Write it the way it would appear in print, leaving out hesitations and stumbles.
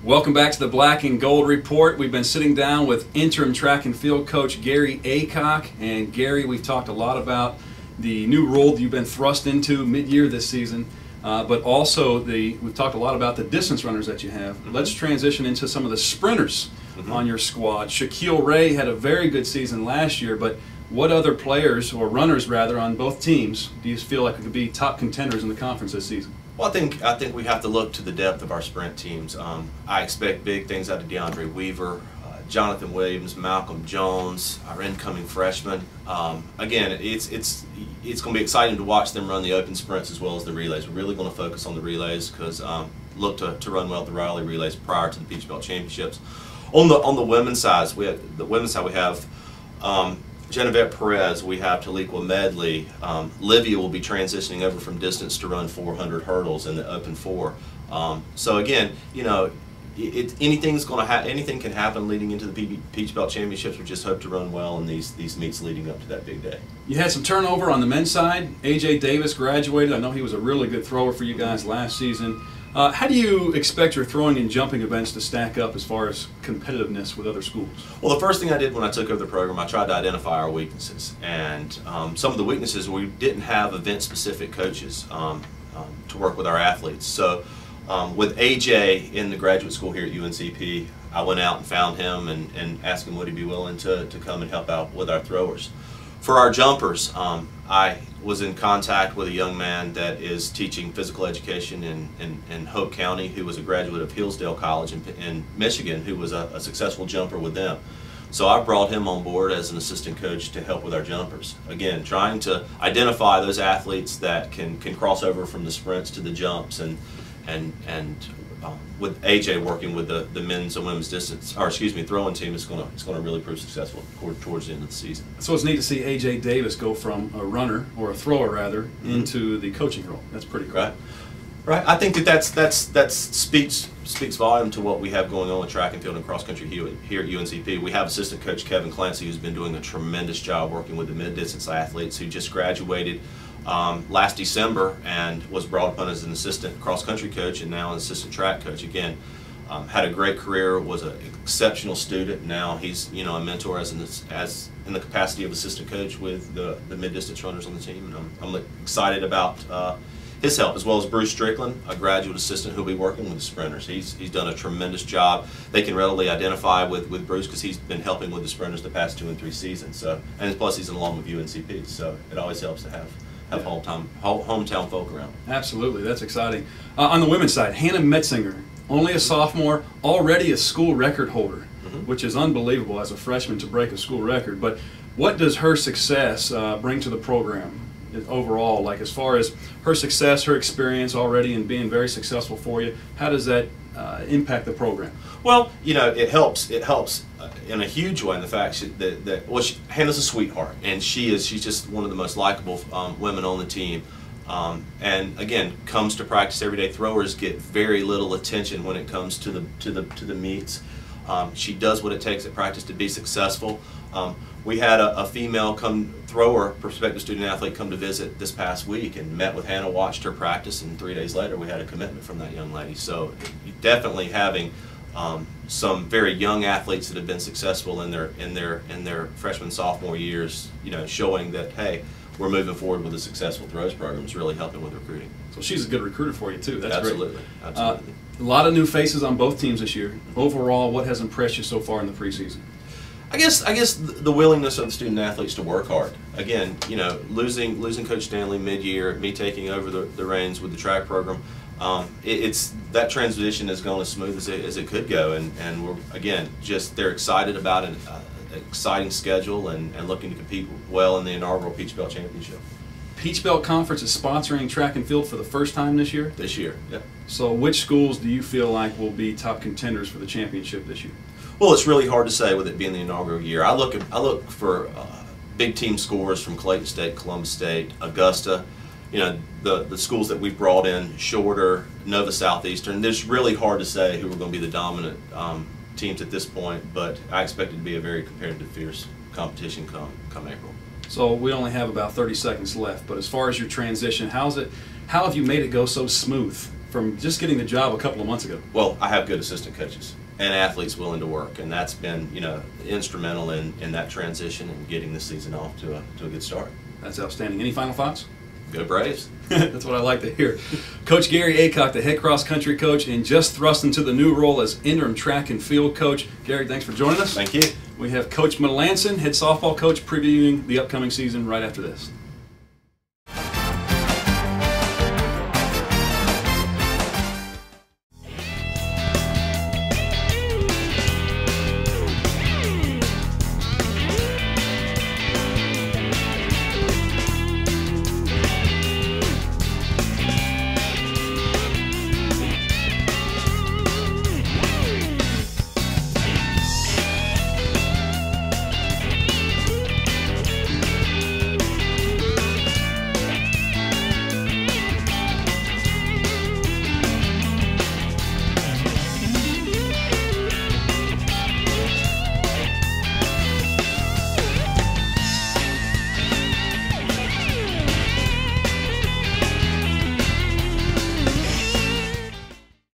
Welcome back to the Black and Gold Report. We've been sitting down with interim track and field coach Gary Aycock. And Gary, we've talked a lot about the new role that you've been thrust into mid-year this season, but also we've talked a lot about the distance runners that you have. Mm-hmm. Let's transition into some of the sprinters on your squad. Shaquille Ray had a very good season last year, but what other players, or runners rather, on both teams do you feel like could be top contenders in the conference this season? Well, I think we have to look to the depth of our sprint teams. I expect big things out of DeAndre Weaver, Jonathan Williams, Malcolm Jones, our incoming freshmen. Again, it's going to be exciting to watch them run the open sprints as well as the relays. We're really going to focus on the relays because look to run well at the Raleigh relays prior to the Peach Belt Championships. On the women's side, we have Genevieve Perez, we have Taliqua Medley. Livia will be transitioning over from distance to run 400 hurdles in the open 4. So again, you know, anything can happen leading into the Peach Belt Championships. We just hope to run well in these meets leading up to that big day. You had some turnover on the men's side. AJ Davis graduated. I know he was a really good thrower for you guys last season. How do you expect your throwing and jumping events to stack up as far as competitiveness with other schools? Well, the first thing I did when I took over the program, I tried to identify our weaknesses. And some of the weaknesses, we didn't have event-specific coaches to work with our athletes. So with AJ in the graduate school here at UNCP, I went out and found him and asked him would he be willing to come and help out with our throwers. For our jumpers, I was in contact with a young man that is teaching physical education in Hope County, who was a graduate of Hillsdale College in Michigan, who was a successful jumper with them. So I brought him on board as an assistant coach to help with our jumpers. Again, trying to identify those athletes that can cross over from the sprints to the jumps, and with AJ working with the men's and women's throwing team, it's going to really prove successful towards the end of the season. So it's neat to see AJ Davis go from a runner, or a thrower rather, into the coaching role. That's pretty cool. Right. I think that speaks volume to what we have going on with track and field and cross country here at UNCP. We have assistant coach Kevin Clancy, who's been doing a tremendous job working with the mid-distance athletes, who just graduated last December and was brought upon as an assistant cross-country coach and now an assistant track coach. Again, had a great career, was an exceptional student. Now he's a mentor as in the capacity of assistant coach with the mid-distance runners on the team, and I'm excited about his help, as well as Bruce Strickland, a graduate assistant who'll be working with the sprinters. He's done a tremendous job. They can readily identify with Bruce because he's been helping with the sprinters the past 2 and 3 seasons. So, and plus he's along with UNCP, so it always helps to have hometown folk around. Absolutely, that's exciting. On the women's side, Hannah Metzinger, only a sophomore, already a school record holder, which is unbelievable as a freshman to break a school record. But what does her success bring to the program overall? Like, as far as her success, her experience already in being very successful for you, how does that impact the program? Well, you know, it helps in a huge way in the fact that Hannah's a sweetheart, and she's just one of the most likable women on the team. And again, comes to practice every day. Throwers get very little attention when it comes to the meets. She does what it takes at practice to be successful. We had a female thrower, prospective student athlete, come to visit this past week and met with Hannah, watched her practice, and 3 days later we had a commitment from that young lady. So definitely having some very young athletes that have been successful in their freshman, sophomore years, you know, showing that, hey, we're moving forward with a successful throws program is really helping with recruiting. So she's a good recruiter for you too. That's absolutely great. Absolutely. A lot of new faces on both teams this year. Overall, what has impressed you so far in the preseason? I guess the willingness of the student athletes to work hard. Again, you know, losing Coach Stanley mid-year, me taking over the reins with the track program, that transition has gone as smooth as it could go, and we're, again, they're excited about an exciting schedule and looking to compete well in the inaugural Peach Belt Championship. Peach Belt Conference is sponsoring track and field for the first time this year? This year, yeah. So which schools do you feel like will be top contenders for the championship this year? Well, it's really hard to say with it being the inaugural year. I look for big team scores from Clayton State, Columbus State, Augusta. You know, the schools that we've brought in, Shorter, Nova Southeastern. It's really hard to say who are going to be the dominant teams at this point, but I expect it to be a very competitive, fierce competition come April. So we only have about 30 seconds left, but as far as your transition, how have you made it go so smooth from just getting the job a couple of months ago? Well, I have good assistant coaches and athletes willing to work, and that's been, you know, instrumental in that transition and getting the season off to a good start. That's outstanding. Any final thoughts? Go Braves. That's what I like to hear. Coach Gary Aycock, the head cross country coach, and just thrust into the new role as interim track and field coach. Gary, thanks for joining us. Thank you. We have Coach Melanson, head softball coach, previewing the upcoming season right after this.